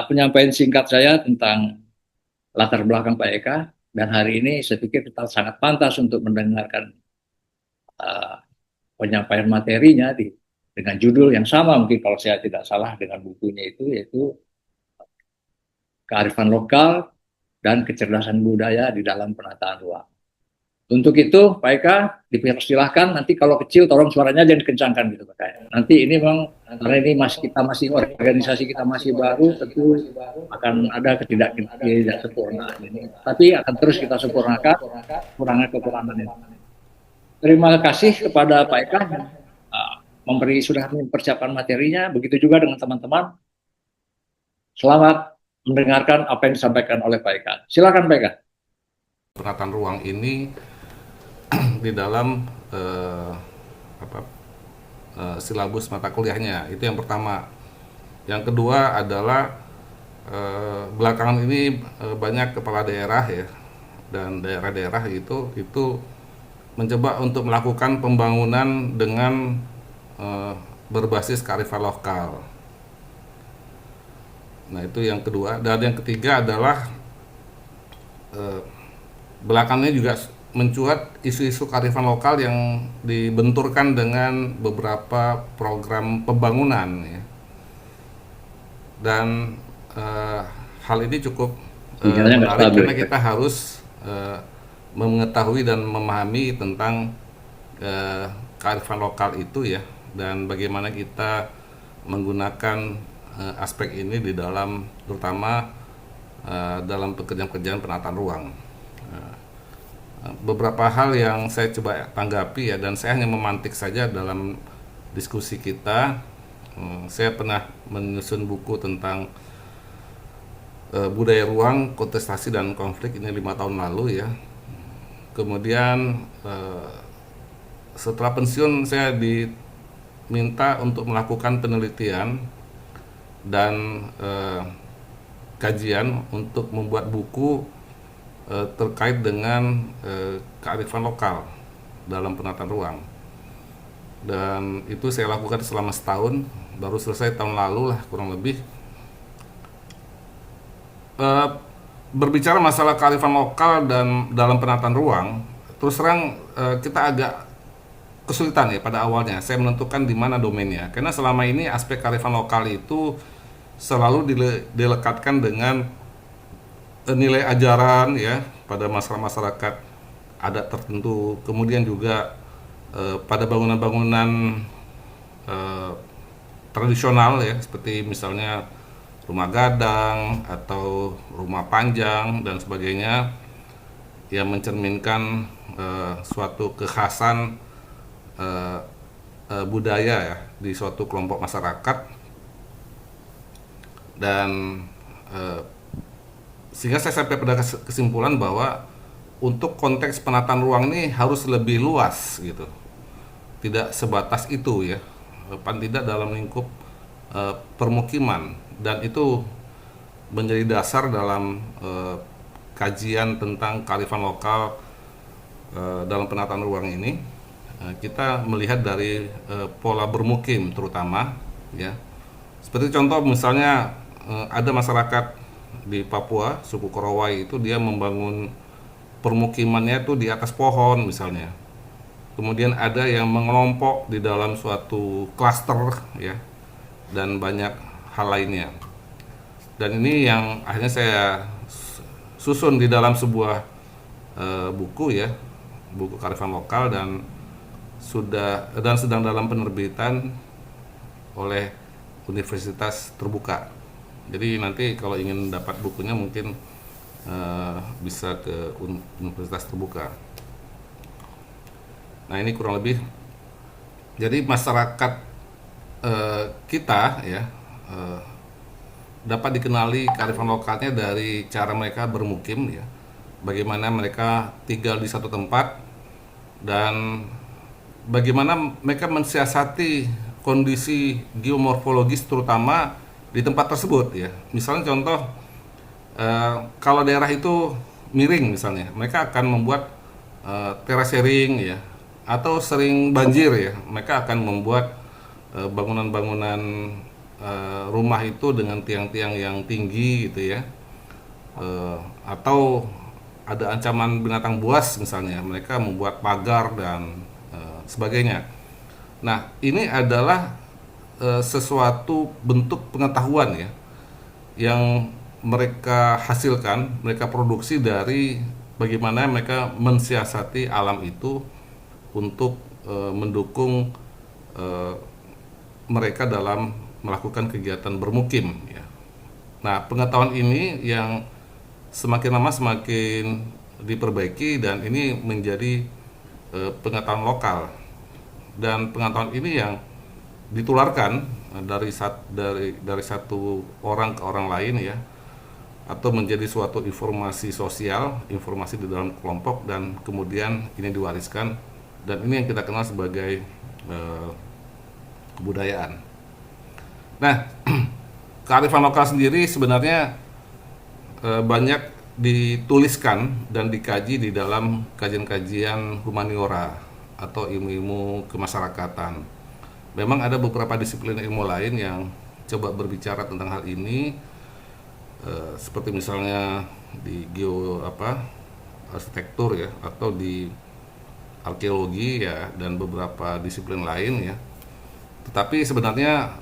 penyampaian singkat saya tentang latar belakang Pak Eka, dan hari ini saya pikir kita sangat pantas untuk mendengarkan uh, penyampaian materinya dengan judul yang sama mungkin kalau saya tidak salah dengan bukunya itu, yaitu kearifan lokal dan kecerdasan budaya di dalam penataan ruang. Untuk itu, Pak Eka, dipersilahkan. Nanti kalau kecil, tolong suaranya jangan kencangkan gitu, Pak Eka. Nanti ini memang, karena ini kita masih, organisasi kita masih baru, tentu akan ada ketidaksempurnaan ini. Tapi akan terus kita sempurnakan kekurangan-kekurangan ini. Terima kasih kepada Pak Eka, sudah mempersiapkan materinya. Begitu juga dengan teman-teman. Selamat mendengarkan apa yang disampaikan oleh Pak Eka. Silakan Pak Eka. Penataan ruang ini di dalam apa, silabus mata kuliahnya, itu yang pertama. Yang kedua adalah belakangan ini banyak kepala daerah ya, dan daerah-daerah itu mencoba untuk melakukan pembangunan dengan berbasis kearifan lokal. Nah, itu yang kedua. Dan yang ketiga adalah belakangnya juga mencuat isu-isu kearifan lokal yang dibenturkan dengan beberapa program pembangunan ya. Dan hal ini cukup menarik karena kita harus mengetahui dan memahami tentang kearifan lokal itu ya, dan bagaimana kita menggunakan aspek ini di dalam, terutama dalam pekerjaan-pekerjaan penataan ruang. Beberapa hal yang saya coba tanggapi ya, dan saya hanya memantik saja dalam diskusi kita. Saya pernah menyusun buku tentang budaya ruang, kontestasi dan konflik, ini 5 tahun lalu ya. Kemudian setelah pensiun saya diminta untuk melakukan penelitian dan kajian untuk membuat buku terkait dengan kearifan lokal dalam penataan ruang. Dan itu saya lakukan selama setahun, baru selesai tahun lalu lah kurang lebih. Berbicara masalah kearifan lokal dan dalam penataan ruang, terus terang kita agak kesulitan ya pada awalnya saya menentukan di mana domainnya, karena selama ini aspek kearifan lokal itu selalu dilekatkan dengan nilai ajaran ya pada masyarakat adat tertentu, kemudian juga pada bangunan-bangunan tradisional ya, seperti misalnya rumah gadang atau rumah panjang dan sebagainya, yang mencerminkan suatu kekhasan budaya ya di suatu kelompok masyarakat. Dan sehingga saya sampai pada kesimpulan bahwa untuk konteks penataan ruang ini harus lebih luas gitu, tidak sebatas itu ya, paling tidak dalam lingkup permukiman. Dan itu menjadi dasar dalam kajian tentang kearifan lokal dalam penataan ruang ini. Kita melihat dari pola bermukim terutama ya, seperti contoh misalnya ada masyarakat di Papua, suku Korowai itu dia membangun permukimannya itu di atas pohon misalnya. Kemudian ada yang mengelompok di dalam suatu klaster ya, dan banyak hal lainnya. Dan ini yang akhirnya saya susun di dalam sebuah buku ya, buku kearifan lokal, dan sedang dalam penerbitan oleh Universitas Terbuka. Jadi nanti kalau ingin dapat bukunya mungkin bisa ke Universitas Terbuka. Nah, ini kurang lebih. Jadi masyarakat kita ya dapat dikenali kearifan lokalnya dari cara mereka bermukim ya, bagaimana mereka tinggal di satu tempat dan bagaimana mereka mensiasati kondisi geomorfologis terutama di tempat tersebut ya. Misalnya contoh, kalau daerah itu miring misalnya, mereka akan membuat terasering ya, atau sering banjir ya, mereka akan membuat bangunan-bangunan rumah itu dengan tiang-tiang yang tinggi gitu ya. Atau ada ancaman binatang buas misalnya, mereka membuat pagar dan sebagainya. Nah, ini adalah sesuatu bentuk pengetahuan ya yang mereka hasilkan, mereka produksi dari bagaimana mereka mensiasati alam itu untuk mendukung eh, mereka dalam melakukan kegiatan bermukim ya. Nah, pengetahuan ini yang semakin lama semakin diperbaiki dan ini menjadi pengetahuan lokal, dan pengetahuan ini yang ditularkan dari satu orang ke orang lain ya, atau menjadi suatu informasi sosial, informasi di dalam kelompok, dan kemudian ini diwariskan, dan ini yang kita kenal sebagai kebudayaan. Nah, kearifan lokal sendiri sebenarnya banyak dituliskan dan dikaji di dalam kajian-kajian humaniora atau ilmu-ilmu kemasyarakatan. Memang ada beberapa disiplin ilmu lain yang coba berbicara tentang hal ini, seperti misalnya di arsitektur ya, atau di arkeologi ya, dan beberapa disiplin lain ya. Tetapi sebenarnya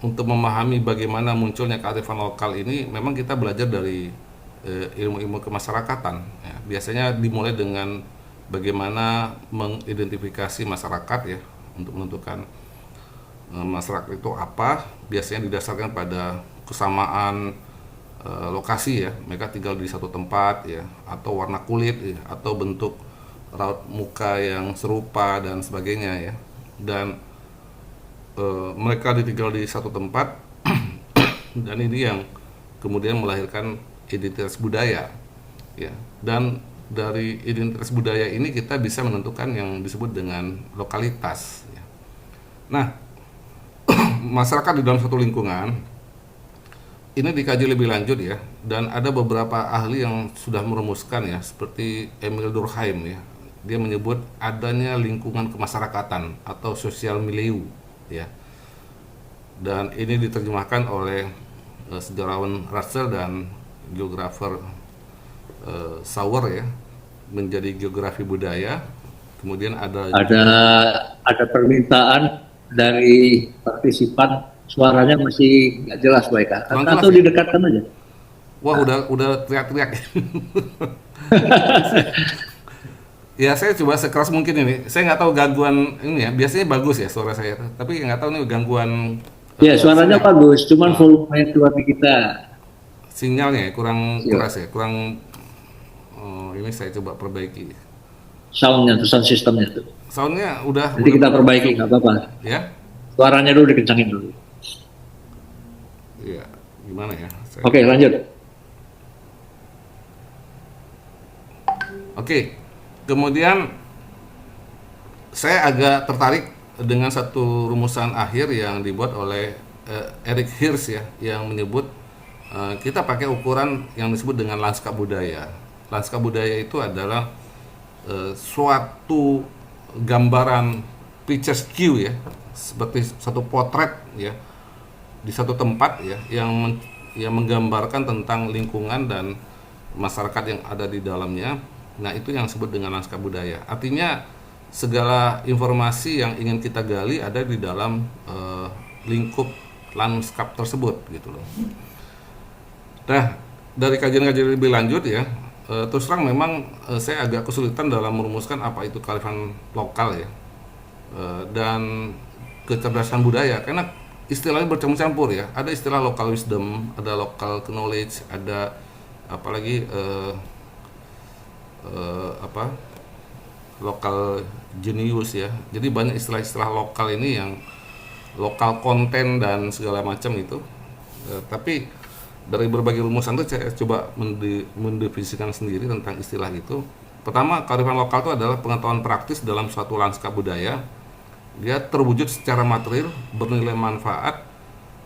untuk memahami bagaimana munculnya kearifan lokal ini, memang kita belajar dari ilmu-ilmu kemasyarakatan ya. Biasanya dimulai dengan bagaimana mengidentifikasi masyarakat ya, untuk menentukan masyarakat itu apa. Biasanya didasarkan pada kesamaan lokasi ya, mereka tinggal di satu tempat ya, atau warna kulit ya, atau bentuk raut muka yang serupa dan sebagainya ya. Dan mereka ditinggal di satu tempat dan ini yang kemudian melahirkan identitas budaya ya. Dan dari identitas budaya ini kita bisa menentukan yang disebut dengan lokalitas ya. Nah, masyarakat di dalam satu lingkungan ini dikaji lebih lanjut ya, dan ada beberapa ahli yang sudah merumuskan ya, seperti Emil Durkheim ya. Dia menyebut adanya lingkungan kemasyarakatan atau sosial milieu ya. Dan ini diterjemahkan oleh sejarawan Russell dan geografer Sauer ya, menjadi geografi budaya. Kemudian ada permintaan dari partisipan, suaranya masih nggak jelas baik atau ya? didekatkan aja. Wah, udah teriak-teriak. Ya, saya coba sekeras mungkin ini. Saya nggak tahu gangguan ini ya. Biasanya bagus ya suara saya, tapi nggak tahu nih gangguan. Ya, suaranya bagus, cuman volume keluar di kita. Sinyalnya kurang keras ya, kurang. Ini saya coba perbaiki. Soundnya, sound sistemnya tuh. Soundnya udah. Nanti kita perbaiki, nggak apa-apa. Ya. Suaranya dulu dikencangin dulu. Iya, gimana ya? Oke, lanjut. Oke. Kemudian saya agak tertarik dengan satu rumusan akhir yang dibuat oleh Eric Hirsch ya, yang menyebut kita pakai ukuran yang disebut dengan lanskap budaya. Lanskap budaya itu adalah suatu gambaran picture view ya, seperti satu potret ya di satu tempat ya, yang menggambarkan tentang lingkungan dan masyarakat yang ada di dalamnya. Nah, itu yang disebut dengan lanskap budaya. Artinya segala informasi yang ingin kita gali ada di dalam lingkup lanskap tersebut gitu loh. Nah, dari kajian-kajian lebih lanjut ya, terus terang memang saya agak kesulitan dalam merumuskan apa itu kearifan lokal ya, dan kecerdasan budaya, karena istilahnya bercampur-campur ya. Ada istilah local wisdom, ada local knowledge, ada apalagi lokal genius ya. Jadi banyak istilah-istilah lokal ini yang lokal konten dan segala macam itu. Tapi dari berbagai rumusan itu saya coba mendefinisikan sendiri tentang istilah itu. Pertama, kearifan lokal itu adalah pengetahuan praktis dalam suatu lanskap budaya. Dia terwujud secara material, bernilai manfaat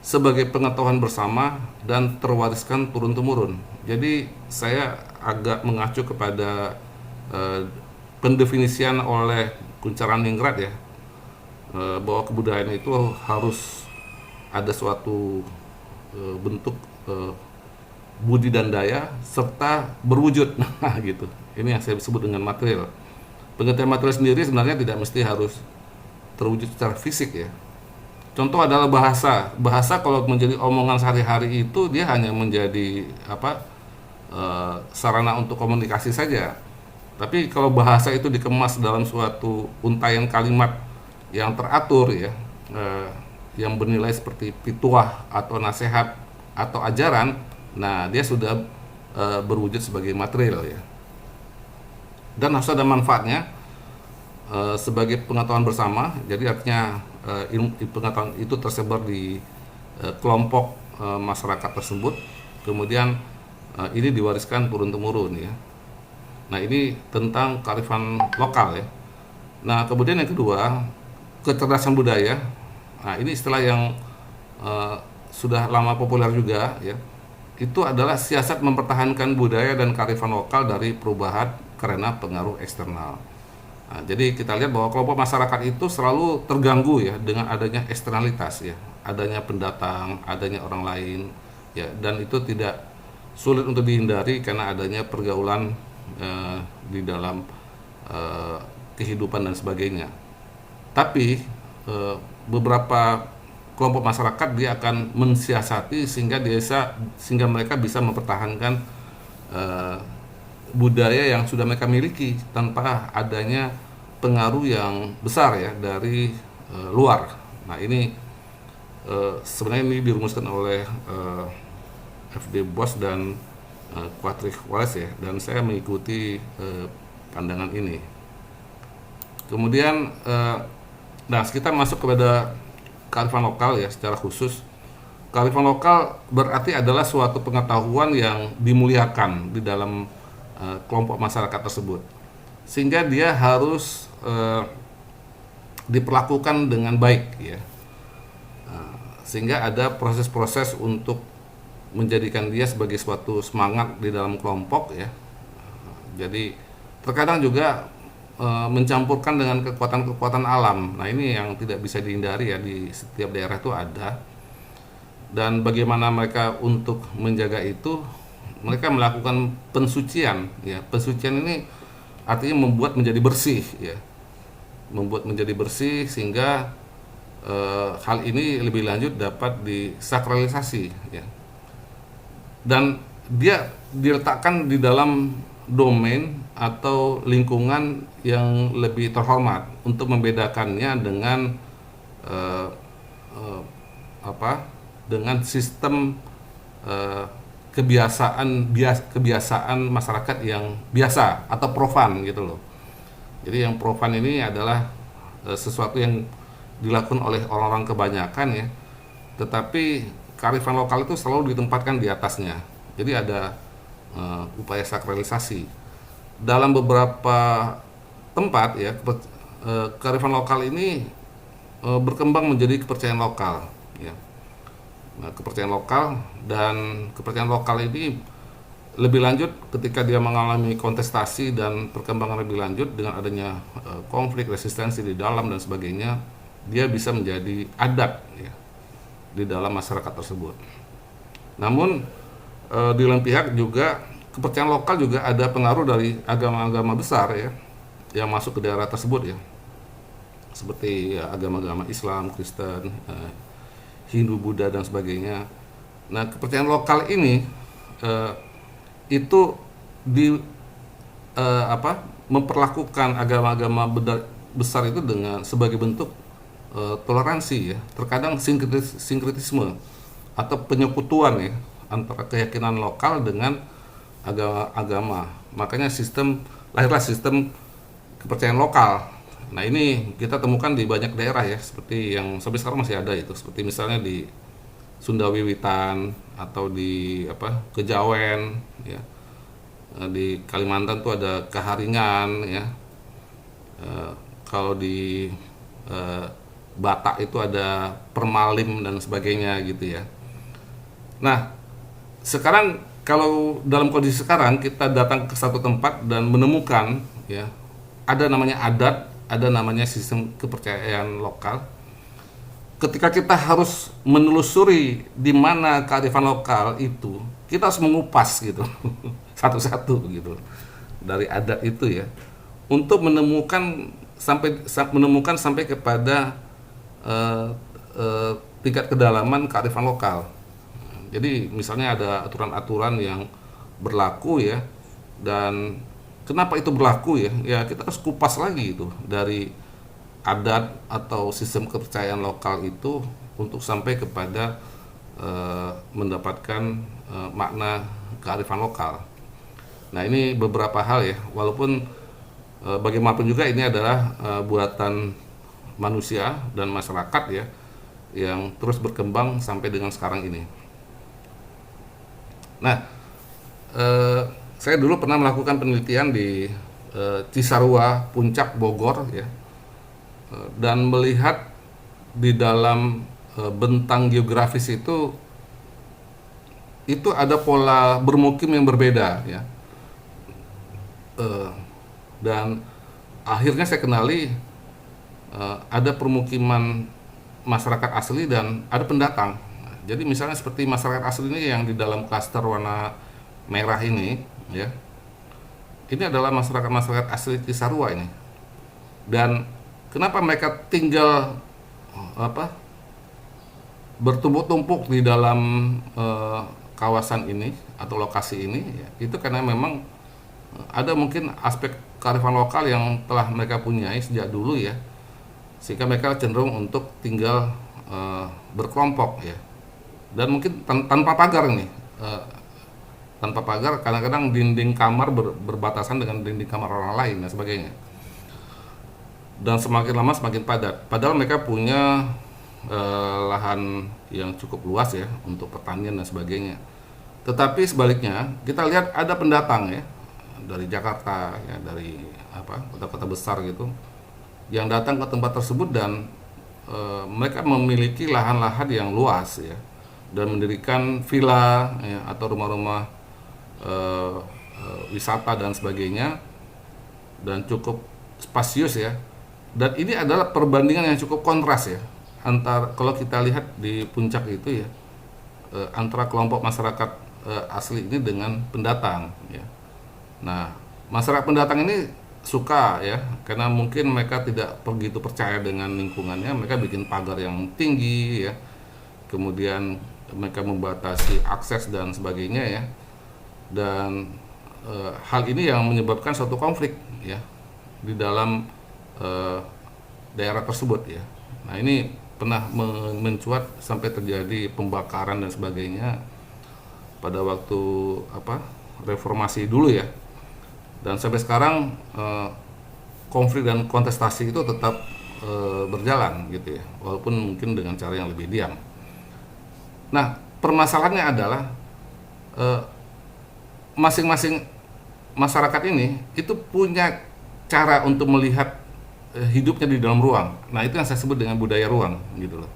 sebagai pengetahuan bersama dan terwariskan turun-temurun. Jadi saya agak mengacu kepada pendefinisian oleh Kunchara Ningrat ya, bahwa kebudayaan itu harus ada suatu bentuk budi dan daya serta berwujud. Nah, gitu. Ini yang saya sebut dengan material. Pengertian material sendiri sebenarnya tidak mesti harus terwujud secara fisik ya. Contoh adalah bahasa. Bahasa kalau menjadi omongan sehari-hari itu dia hanya menjadi sarana untuk komunikasi saja. Tapi kalau bahasa itu dikemas dalam suatu untaian kalimat yang teratur ya, yang bernilai seperti pituah atau nasihat atau ajaran, nah dia sudah berwujud sebagai material ya. Dan harus ada manfaatnya sebagai pengetahuan bersama. Jadi artinya ilmu pengetahuan itu tersebar di kelompok masyarakat tersebut. Kemudian ini diwariskan turun temurun ya. Nah, ini tentang kearifan lokal ya. Nah, kemudian yang kedua, kecerdasan budaya. Nah, ini istilah yang sudah lama populer juga ya. Itu adalah siasat mempertahankan budaya dan kearifan lokal dari perubahan karena pengaruh eksternal. Nah, jadi kita lihat bahwa kelompok masyarakat itu selalu terganggu ya dengan adanya eksternalitas ya, adanya pendatang, adanya orang lain ya, dan itu tidak sulit untuk dihindari karena adanya pergaulan di dalam kehidupan dan sebagainya. Tapi beberapa kelompok masyarakat dia akan mensiasati sehingga mereka bisa mempertahankan budaya yang sudah mereka miliki tanpa adanya pengaruh yang besar ya dari luar. Nah, ini sebenarnya ini dirumuskan oleh F.D. Bosch dan Patrick Wallace ya, dan saya mengikuti pandangan ini. Kemudian nah, kita masuk kepada kearifan lokal ya secara khusus. Kearifan lokal berarti adalah suatu pengetahuan yang dimuliakan di dalam kelompok masyarakat tersebut, sehingga dia harus diperlakukan dengan baik ya. Sehingga ada proses-proses untuk menjadikan dia sebagai suatu semangat di dalam kelompok ya. Jadi terkadang juga mencampurkan dengan kekuatan-kekuatan alam. Nah, ini yang tidak bisa dihindari ya, di setiap daerah itu ada. Dan bagaimana mereka untuk menjaga itu, mereka melakukan pensucian ya. Pensucian ini artinya membuat menjadi bersih ya. Membuat menjadi bersih sehingga hal ini lebih lanjut dapat disakralisasi ya. Dan dia diletakkan di dalam domain atau lingkungan yang lebih terhormat untuk membedakannya dengan dengan sistem kebiasaan masyarakat yang biasa atau profan gitu loh. Jadi yang profan ini adalah sesuatu yang dilakukan oleh orang-orang kebanyakan ya, tetapi kearifan lokal itu selalu ditempatkan di atasnya. Jadi ada upaya sakralisasi dalam beberapa tempat ya. Kearifan lokal ini berkembang menjadi kepercayaan lokal ya. Nah, kepercayaan lokal ini lebih lanjut ketika dia mengalami kontestasi dan perkembangan lebih lanjut dengan adanya konflik, resistensi di dalam dan sebagainya, dia bisa menjadi adat ya di dalam masyarakat tersebut. Namun di lain pihak juga kepercayaan lokal juga ada pengaruh dari agama-agama besar ya yang masuk ke daerah tersebut ya, seperti ya, agama-agama Islam, Kristen, Hindu, Buddha dan sebagainya. Nah, kepercayaan lokal ini itu memperlakukan agama-agama besar itu dengan sebagai bentuk toleransi ya, terkadang sinkretisme atau penyekutuan ya antara keyakinan lokal dengan agama. Makanya lahirlah sistem kepercayaan lokal. Nah, ini kita temukan di banyak daerah ya, seperti yang sampai sekarang masih ada itu, seperti misalnya di Sunda Wiwitan atau di Kejawen ya. Di Kalimantan tuh ada Keharingan ya. Kalau di Batak itu ada Permalim dan sebagainya gitu ya. Nah, sekarang kalau dalam kondisi sekarang kita datang ke satu tempat dan menemukan ya, ada namanya adat, ada namanya sistem kepercayaan lokal. ketika kita harus menelusuri di mana kearifan lokal itu, kita harus mengupas gitu satu-satu gitu dari adat itu ya, untuk menemukan sampai kepada eh, tingkat kedalaman kearifan lokal. Jadi misalnya ada aturan-aturan yang berlaku ya, dan kenapa itu berlaku ya? Ya kita harus kupas lagi itu dari adat atau sistem kepercayaan lokal itu untuk sampai kepada mendapatkan makna kearifan lokal. Nah ini beberapa hal ya, walaupun bagaimanapun juga ini adalah buatan manusia dan masyarakat ya, yang terus berkembang sampai dengan sekarang ini. Nah, saya dulu pernah melakukan penelitian di Cisarua, Puncak, Bogor ya, dan melihat di dalam bentang geografis itu ada pola bermukim yang berbeda ya. Dan akhirnya saya kenali ada permukiman masyarakat asli dan ada pendatang. Jadi misalnya seperti masyarakat asli ini yang di dalam klaster warna merah ini ya, ini adalah masyarakat asli Cisarua ini. Dan kenapa mereka tinggal bertumpuk-tumpuk di dalam kawasan ini atau lokasi ini ya, itu karena memang ada mungkin aspek kearifan lokal yang telah mereka punyai sejak dulu ya, sehingga mereka cenderung untuk tinggal berkelompok ya, dan mungkin tanpa pagar nih, tanpa pagar, kadang-kadang dinding kamar berbatasan dengan dinding kamar orang lain dan sebagainya, dan semakin lama semakin padat, padahal mereka punya lahan yang cukup luas ya untuk pertanian dan sebagainya. Tetapi sebaliknya kita lihat ada pendatang ya dari Jakarta ya, dari kota-kota besar gitu, yang datang ke tempat tersebut dan mereka memiliki lahan-lahan yang luas ya, dan mendirikan villa ya, atau rumah-rumah wisata dan sebagainya, dan cukup spasius ya. Dan ini adalah perbandingan yang cukup kontras ya, antara kalau kita lihat di puncak itu ya, antara kelompok masyarakat asli ini dengan pendatang ya. Nah, masyarakat pendatang ini suka ya, karena mungkin mereka tidak begitu percaya dengan lingkungannya, mereka bikin pagar yang tinggi ya, kemudian mereka membatasi akses dan sebagainya ya, dan hal ini yang menyebabkan suatu konflik ya di dalam daerah tersebut ya. Nah ini pernah mencuat sampai terjadi pembakaran dan sebagainya pada waktu reformasi dulu ya. Dan sampai sekarang konflik dan kontestasi itu tetap berjalan gitu ya, walaupun mungkin dengan cara yang lebih diam. Nah, permasalahannya adalah masing-masing masyarakat ini itu punya cara untuk melihat hidupnya di dalam ruang. Nah, itu yang saya sebut dengan budaya ruang gitu loh,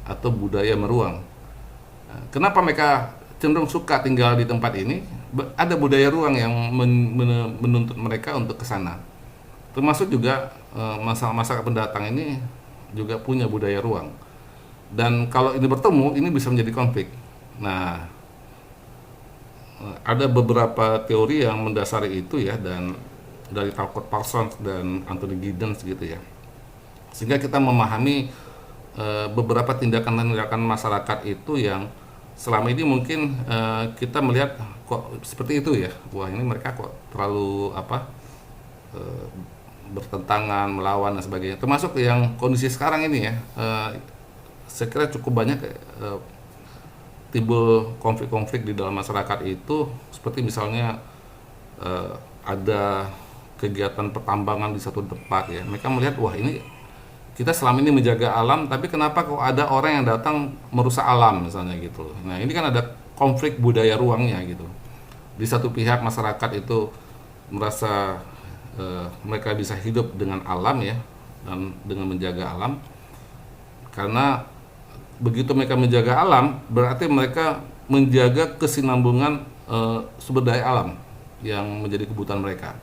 atau budaya meruang. Kenapa mereka cenderung suka tinggal di tempat ini? Ada budaya ruang yang menuntut mereka untuk ke sana. Termasuk juga masyarakat pendatang ini juga punya budaya ruang. Dan kalau ini bertemu, ini bisa menjadi konflik. Nah, ada beberapa teori yang mendasari itu ya, dan dari Talcott Parsons dan Anthony Giddens gitu ya. Sehingga kita memahami beberapa tindakan-tindakan masyarakat itu yang selama ini mungkin kita melihat kok seperti itu ya, wah ini mereka kok terlalu bertentangan, melawan dan sebagainya. Termasuk yang kondisi sekarang ini ya, saya kira cukup banyak timbul konflik-konflik di dalam masyarakat itu, seperti misalnya ada kegiatan pertambangan di satu tempat ya, mereka melihat wah ini kita selama ini menjaga alam, tapi kenapa kok ada orang yang datang merusak alam misalnya gitu. Nah ini kan ada konflik budaya ruangnya gitu. Di satu pihak masyarakat itu merasa mereka bisa hidup dengan alam ya, dan dengan menjaga alam, karena begitu mereka menjaga alam berarti mereka menjaga kesinambungan sumber daya alam yang menjadi kebutuhan mereka.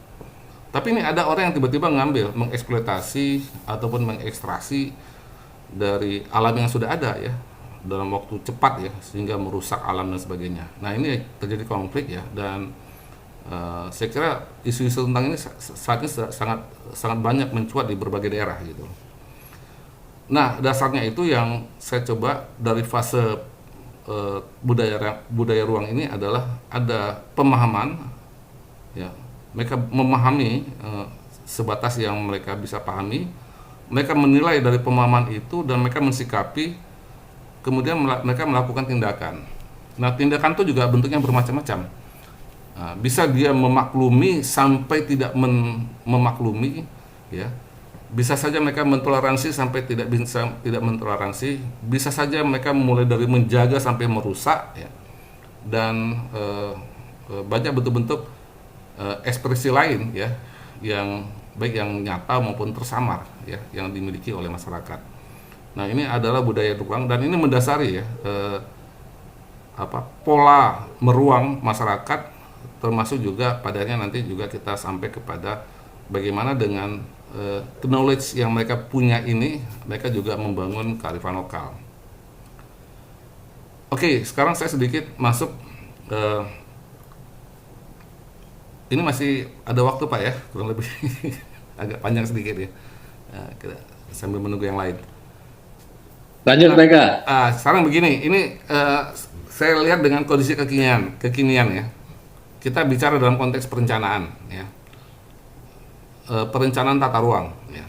Tapi ini ada orang yang tiba-tiba ngambil, mengeksploitasi ataupun mengekstraksi dari alam yang sudah ada ya dalam waktu cepat ya, sehingga merusak alam dan sebagainya. Nah ini terjadi konflik ya, dan saya kira isu-isu tentang ini saat ini sangat sangat banyak mencuat di berbagai daerah gitu. Nah dasarnya itu yang saya coba dari fase budaya ruang ini adalah ada pemahaman ya, mereka memahami sebatas yang mereka bisa pahami, mereka menilai dari pemahaman itu dan mereka mensikapi, kemudian mereka melakukan tindakan. Nah tindakan itu juga bentuknya bermacam-macam. Bisa dia memaklumi sampai tidak memaklumi ya, bisa saja mereka mentoleransi sampai tidak mentoleransi, bisa saja mereka mulai dari menjaga sampai merusak ya, dan banyak bentuk-bentuk ekspresi lain ya, yang baik yang nyata maupun tersamar ya, yang dimiliki oleh masyarakat. Nah ini adalah budaya ruang, dan ini mendasari ya pola meruang masyarakat, termasuk juga padanya nanti juga kita sampai kepada bagaimana dengan knowledge yang mereka punya ini, mereka juga membangun kearifan lokal. Oke, sekarang saya sedikit masuk ini masih ada waktu Pak ya, kurang lebih agak panjang sedikit ya. Kita sambil menunggu yang lain. Lanjut mereka. Sekarang begini, ini saya lihat dengan kondisi kekinian ya. Kita bicara dalam konteks perencanaan ya. Perencanaan tata ruang ya.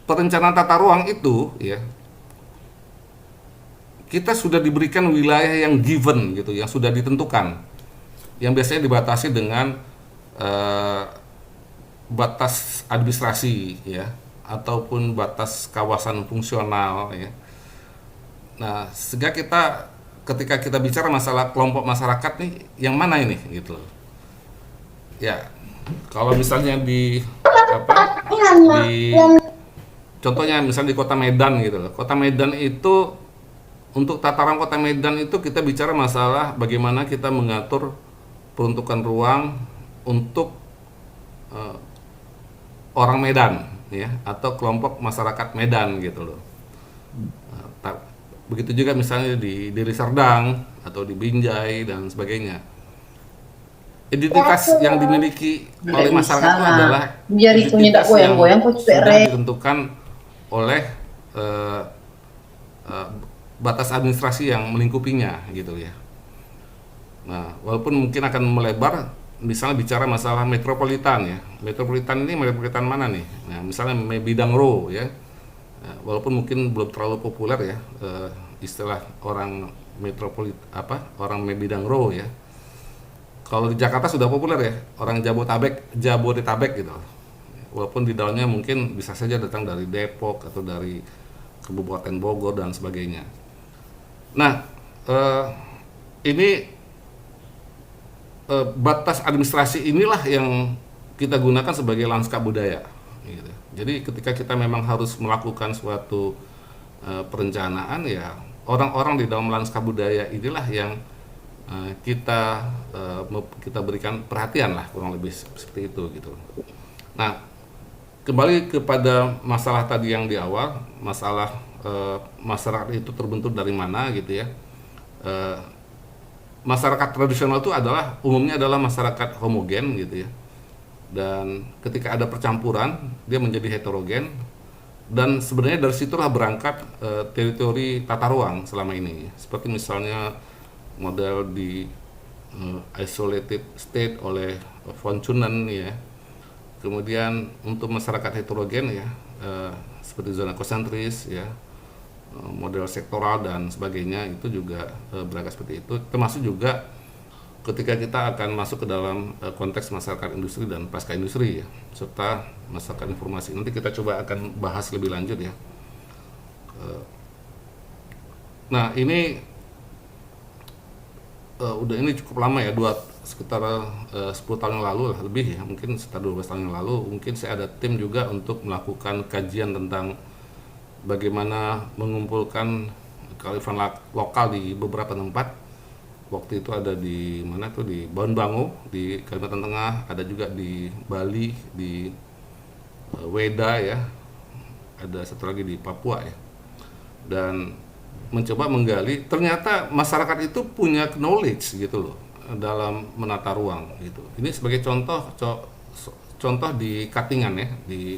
Perencanaan tata ruang itu ya, kita sudah diberikan wilayah yang given gitu, yang sudah ditentukan, yang biasanya dibatasi dengan batas administrasi ya, ataupun batas kawasan fungsional ya. Nah, sehingga ketika kita bicara masalah kelompok masyarakat nih, yang mana ini gitu loh. Ya, kalau misalnya di contohnya misalnya di Kota Medan gitu loh. Kota Medan itu, untuk tataran Kota Medan itu kita bicara masalah bagaimana kita mengatur peruntukan ruang untuk orang Medan ya, atau kelompok masyarakat Medan gitu loh. Begitu juga misalnya di Deli Serdang atau di Binjai dan sebagainya. Identitas yang dimiliki oleh masyarakat itu adalah identitas yang sudah ditentukan oleh batas administrasi yang melingkupinya gitu ya. Nah, walaupun mungkin akan melebar, misalnya bicara masalah metropolitan ya. Metropolitan ini metropolitan mana nih? Nah, misalnya Bidang Ro ya. Walaupun mungkin belum terlalu populer ya istilah orang orang Bidang Ro ya. Kalau di Jakarta sudah populer ya, orang Jabodetabek gitu. Walaupun di dalamnya mungkin bisa saja datang dari Depok atau dari Kabupaten Bogor dan sebagainya. Nah, ini batas administrasi inilah yang kita gunakan sebagai lanskap budaya. Gitu. Jadi ketika kita memang harus melakukan suatu perencanaan ya, orang-orang di dalam lanskap budaya inilah yang kita berikan perhatian lah, kurang lebih seperti itu gitu. Nah, kembali kepada masalah tadi yang di awal, masalah masyarakat itu terbentuk dari mana gitu ya. Masyarakat tradisional itu umumnya adalah masyarakat homogen gitu ya. Dan ketika ada percampuran, dia menjadi heterogen, dan sebenarnya dari situlah berangkat teori tata ruang selama ini. Seperti misalnya model di isolated state oleh von Thunen ya. Kemudian untuk masyarakat heterogen ya, seperti zona konsentris ya, model sektoral dan sebagainya, itu juga berangkat seperti itu. Termasuk juga ketika kita akan masuk ke dalam konteks masyarakat industri dan pasca industri ya, serta masyarakat informasi. Nanti kita coba akan bahas lebih lanjut ya. Nah ini ini cukup lama ya, sekitar 10 tahun yang lalu lah, lebih ya, mungkin sekitar 12 tahun yang lalu. Mungkin saya ada tim juga untuk melakukan kajian tentang bagaimana mengumpulkan kearifan lokal di beberapa tempat. Waktu itu ada di mana tuh, di Baun Bango di Kalimantan Tengah, ada juga di Bali, di Weda ya, ada satu lagi di Papua ya. dan mencoba menggali, ternyata masyarakat itu punya knowledge gitu loh dalam menata ruang gitu. Ini sebagai contoh di Katingan ya, di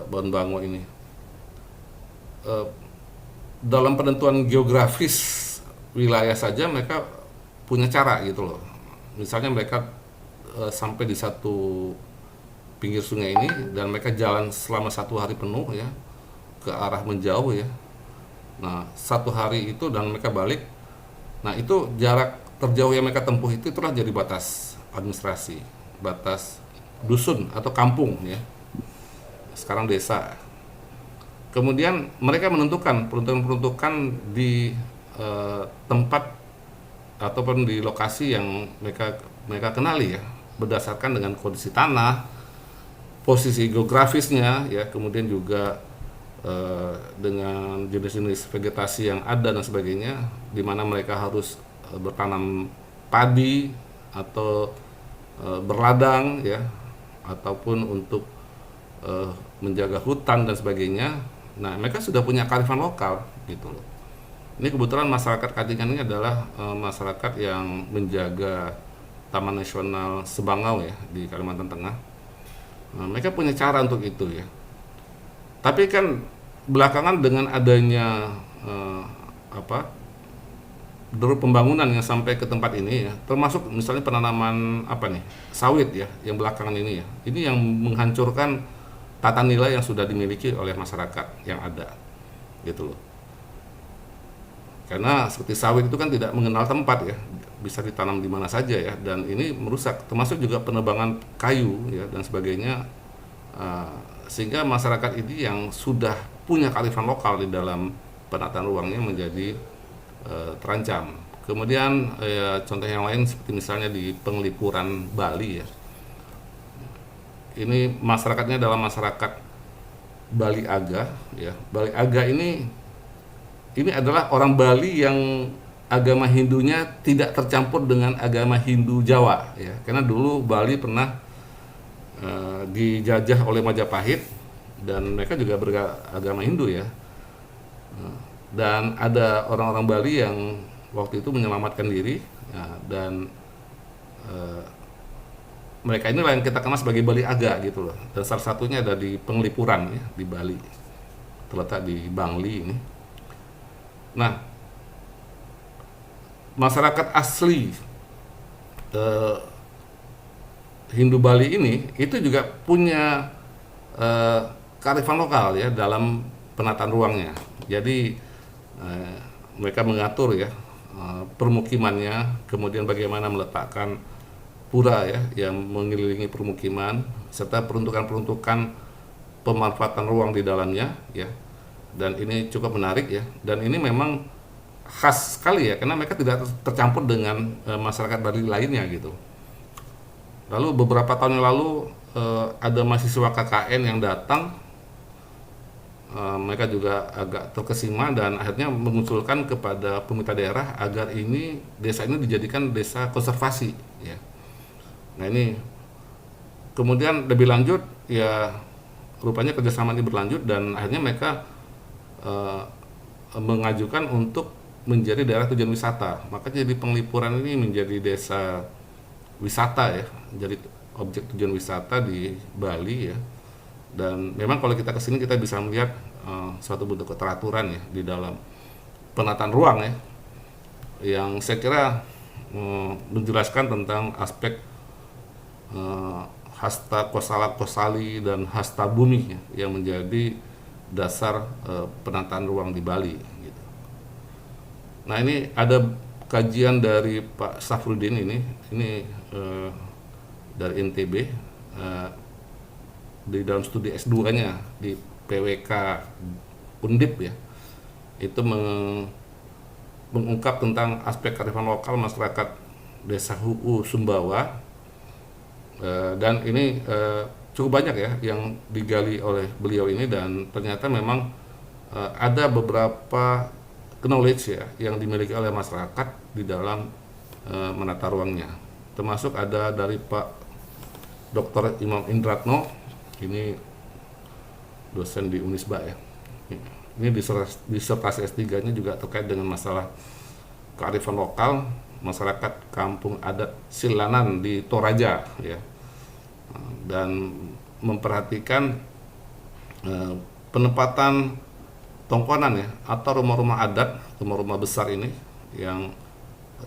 Baun Bango ini. Eh, dalam penentuan geografis wilayah saja mereka punya cara gitu loh. Misalnya mereka sampai di satu pinggir sungai ini dan mereka jalan selama 1 hari penuh ya ke arah menjauh ya. Nah 1 hari itu dan mereka balik. Nah itu jarak terjauh yang mereka tempuh itu itulah jadi batas administrasi, batas dusun atau kampung ya. Sekarang desa. Kemudian mereka menentukan peruntukan-peruntukan di tempat ataupun di lokasi yang mereka kenali ya, berdasarkan dengan kondisi tanah, posisi geografisnya ya, kemudian juga dengan jenis-jenis vegetasi yang ada dan sebagainya, di mana mereka harus bertanam padi atau berladang ya, ataupun untuk menjaga hutan dan sebagainya. Nah, mereka sudah punya kearifan lokal gitu loh. Ini kebetulan masyarakat Katingan ini adalah masyarakat yang menjaga Taman Nasional Sebangau ya di Kalimantan Tengah. Nah, mereka punya cara untuk itu ya. Tapi kan belakangan dengan adanya deruk pembangunan yang sampai ke tempat ini ya, termasuk misalnya penanaman sawit ya, yang belakangan ini ya, ini yang menghancurkan tata nilai yang sudah dimiliki oleh masyarakat yang ada gitu loh. Karena seperti sawit itu kan tidak mengenal tempat ya, bisa ditanam di mana saja ya, dan ini merusak, termasuk juga penebangan kayu ya dan sebagainya, sehingga masyarakat ini yang sudah punya kearifan lokal di dalam penataan ruangnya menjadi terancam. Kemudian contoh yang lain seperti misalnya di Penglipuran Bali ya, ini masyarakatnya adalah masyarakat Bali Aga ya. Bali Aga ini adalah orang Bali yang agama Hindunya tidak tercampur dengan agama Hindu Jawa ya. Karena dulu Bali pernah dijajah oleh Majapahit dan mereka juga beragama Hindu ya. Dan ada orang-orang Bali yang waktu itu menyelamatkan diri ya, dan mereka inilah yang kita kenal sebagai Bali Aga gitu loh. Dan salah satunya ada di Penglipuran ya, di Bali, terletak di Bangli ini. Nah, masyarakat asli Hindu Bali ini itu juga punya kearifan lokal ya dalam penataan ruangnya. Jadi mereka mengatur ya permukimannya, kemudian bagaimana meletakkan pura ya yang mengelilingi permukiman, serta peruntukan-peruntukan pemanfaatan ruang di dalamnya ya. Dan ini cukup menarik ya, dan ini memang khas sekali ya, karena mereka tidak tercampur dengan masyarakat Bali lainnya gitu. Lalu beberapa tahun yang lalu ada mahasiswa KKN yang datang, mereka juga agak terkesima dan akhirnya mengusulkan kepada pemerintah daerah agar desa ini dijadikan desa konservasi ya. Nah ini kemudian lebih lanjut ya, rupanya kerjasama ini berlanjut dan akhirnya mereka mengajukan untuk menjadi daerah tujuan wisata. Makanya di Penglipuran ini menjadi desa wisata ya, jadi objek tujuan wisata di Bali ya. Dan memang kalau kita kesini kita bisa melihat suatu bentuk keteraturan ya di dalam penataan ruang ya, yang saya kira menjelaskan tentang aspek hasta kosala kosali dan hasta bumi ya, yang menjadi dasar penataan ruang di Bali gitu. Nah ini ada kajian dari Pak Safruddin ini dari NTB di dalam studi S2-nya di PWK Undip ya, itu mengungkap tentang aspek kearifan lokal masyarakat Desa Huu Sumbawa, dan ini cukup banyak ya yang digali oleh beliau ini, dan ternyata memang ada beberapa knowledge ya yang dimiliki oleh masyarakat di dalam menata ruangnya, termasuk ada dari Pak Dr. Imam Indratno, ini dosen di Unisba ya, Ini disertasi S3-nya juga terkait dengan masalah kearifan lokal masyarakat kampung adat Silanan di Toraja ya, dan memperhatikan eh, penempatan tongkonan ya atau rumah-rumah adat, rumah-rumah besar ini yang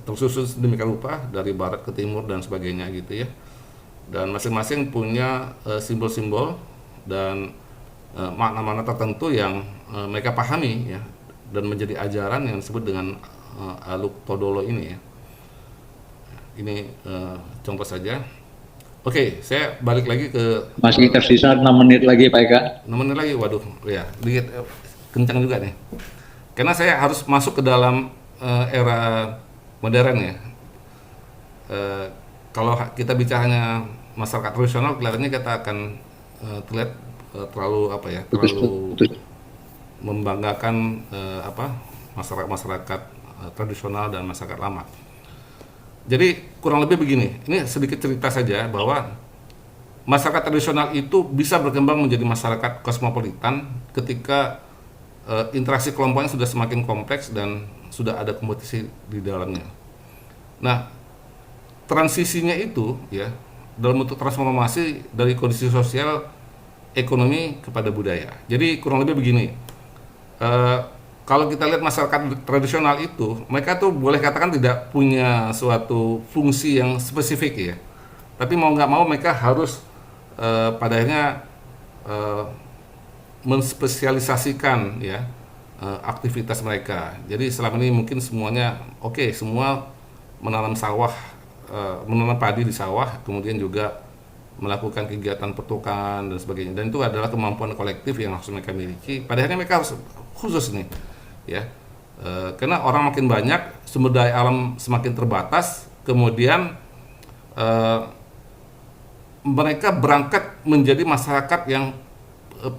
tersusun demikian rupa dari barat ke timur dan sebagainya gitu ya. Dan masing-masing punya simbol-simbol dan makna-makna tertentu yang mereka pahami ya, dan menjadi ajaran yang disebut dengan Aluk Todolo ini ya. Ini contoh saja. Oke, saya balik lagi ke Masih tersisa 6 menit lagi Pak Eka. 6 menit lagi. Waduh, ya, dikit kencang juga nih. Karena saya harus masuk ke dalam era modern ya. Eh, Kalau kita bicaranya masyarakat tradisional, kelihatannya kita akan terlihat terlalu apa ya, Putus, terlalu putus. membanggakan apa masyarakat tradisional dan masyarakat lama. Jadi kurang lebih begini, ini sedikit cerita saja bahwa masyarakat tradisional itu bisa berkembang menjadi masyarakat kosmopolitan ketika interaksi kelompoknya sudah semakin kompleks dan sudah ada kompetisi di dalamnya. Nah, transisinya itu ya dalam bentuk transformasi dari kondisi sosial ekonomi kepada budaya. Jadi kurang lebih begini, eh, kalau kita lihat masyarakat tradisional itu, mereka tuh boleh katakan tidak punya suatu fungsi yang spesifik ya. Tapi mau nggak mau mereka harus pada akhirnya eh, menspesialisasikan ya aktivitas mereka. Jadi selama ini mungkin semuanya oke, semua menanam sawah, menanam padi di sawah, kemudian juga melakukan kegiatan pertukaran dan sebagainya. Dan itu adalah kemampuan kolektif yang harus mereka miliki. Pada akhirnya mereka harus khusus nih, ya. Karena orang makin banyak, sumber daya alam semakin terbatas, kemudian mereka berangkat menjadi masyarakat yang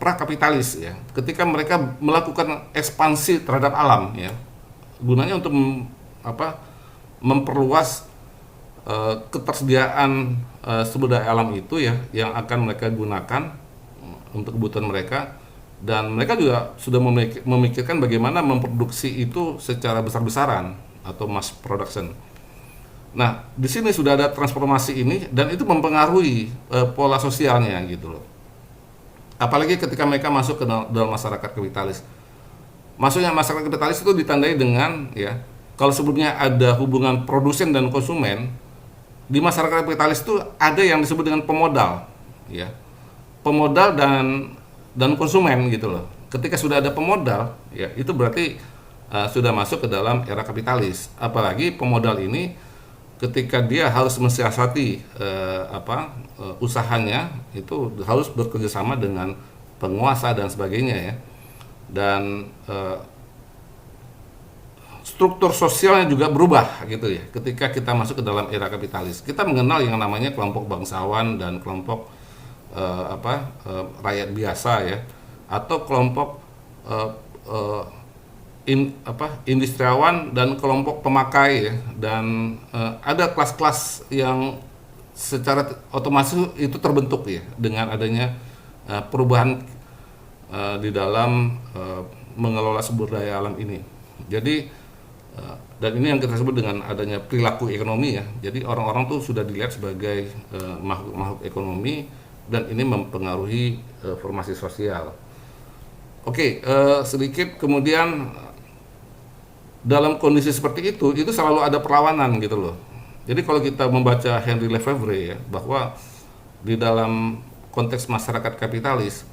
prakapitalis ya. Ketika mereka melakukan ekspansi terhadap alam ya, gunanya untuk memperluas ketersediaan sumber daya alam itu ya, yang akan mereka gunakan untuk kebutuhan mereka, dan mereka juga sudah memikirkan bagaimana memproduksi itu secara besar-besaran atau mass production. Nah, di sini sudah ada transformasi ini dan itu mempengaruhi pola sosialnya gitu loh. Apalagi ketika mereka masuk ke dalam masyarakat kapitalis. Masuknya masyarakat kapitalis itu ditandai dengan ya, kalau sebelumnya ada hubungan produsen dan konsumen, di masyarakat kapitalis itu ada yang disebut dengan pemodal, ya, pemodal dan konsumen gitu loh. Ketika sudah ada pemodal, ya itu berarti sudah masuk ke dalam era kapitalis. Apalagi pemodal ini ketika dia harus mensiasati usahanya itu harus bekerjasama dengan penguasa dan sebagainya ya, dan struktur sosialnya juga berubah gitu ya. Ketika kita masuk ke dalam era kapitalis, kita mengenal yang namanya kelompok bangsawan dan kelompok rakyat biasa ya, atau kelompok industriawan dan kelompok pemakai ya, dan ada kelas-kelas yang secara otomatis itu terbentuk ya dengan adanya perubahan di dalam mengelola sumber daya alam ini. Jadi dan ini yang kita sebut dengan adanya perilaku ekonomi ya. Jadi orang-orang tuh sudah dilihat sebagai makhluk-makhluk ekonomi, dan ini mempengaruhi formasi sosial. Oke, sedikit kemudian dalam kondisi seperti itu selalu ada perlawanan gitu loh. Jadi kalau kita membaca Henry Lefebvre ya, bahwa di dalam konteks masyarakat kapitalis,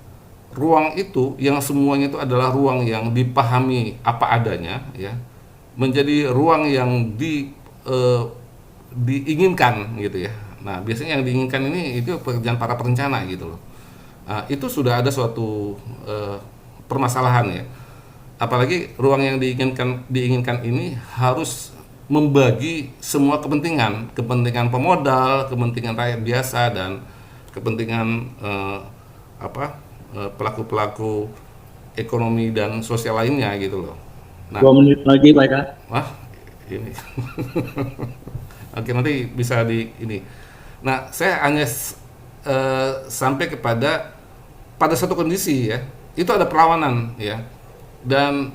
ruang itu yang semuanya itu adalah ruang yang dipahami apa adanya ya, menjadi ruang yang diinginkan gitu ya. Nah, biasanya yang diinginkan ini itu pekerjaan para perencana gitu loh. Nah, itu sudah ada suatu permasalahan ya. Apalagi ruang yang diinginkan ini harus membagi semua kepentingan pemodal, kepentingan rakyat biasa, dan kepentingan pelaku-pelaku ekonomi dan sosial lainnya gitu loh. Nah, 2 menit lagi Pak Eka. wah ini oke, nanti bisa di ini. Nah, saya hanya sampai pada satu kondisi ya, itu ada perlawanan ya, dan